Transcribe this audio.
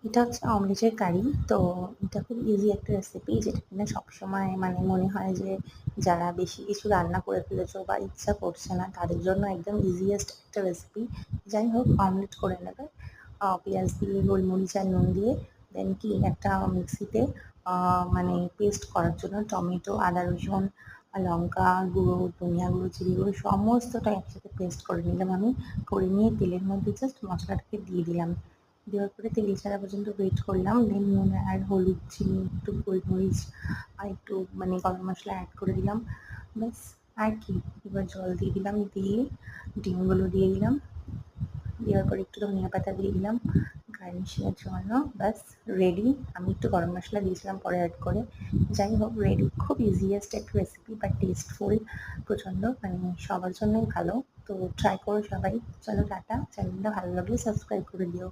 এটা হচ্ছে অমলেটের কারি। তো এটা খুব ইজি একটা রেসিপি, যেটা কিনা সবসময় মানে মনে হয় যে যারা বেশি কিছু রান্না করে ফেলেছো বা ইচ্ছা করছে না তাদের জন্য একদম ইজিয়েস্ট একটা রেসিপি। যাই হোক, অমলেট করে নেবে পেঁয়াজ দিয়ে, গোলমরিচ আর নুন দিয়ে। দেন কি একটা মিক্সিতে মানে পেস্ট করার জন্য টমেটো, আদা, রসুন, লঙ্কা গুঁড়ো, ধনিয়া গুঁড়ো, জিরে গুঁড়ো সমস্তটা একসাথে পেস্ট করে নিলাম আমি। করে নিয়ে তেলের মধ্যে জাস্ট মশলাটাকে দিয়ে দিলাম। দেওয়ার পরে তেল ছাড়া পর্যন্ত ওয়েট করলাম। দেন নুন আর হলুদ, চিনি, একটু গোলমরিচ আর একটু মানে গরম মশলা অ্যাড করে দিলাম। ব্যাস, আর কি। এবার জল দিয়ে দিলাম, দিয়ে ডিমগুলো দিয়ে দিলাম। দেওয়ার পরে একটু ধনিয়া পাতা দিয়ে দিলাম গার্নিশিংয়ের জন্য। ব্যাস, রেডি। আমি একটু গরম মশলা দিয়েছিলাম পরে অ্যাড করে। যাই হোক, রেডি। খুব ইজিয়েস্ট একটা রেসিপি বাট টেস্টফুল প্রচণ্ড, মানে সবার জন্যই ভালো। তো ট্রাই করো সবাই। চলো টাটা। চ্যানেলটা ভালো লাগলে সাবস্ক্রাইব করে দিও।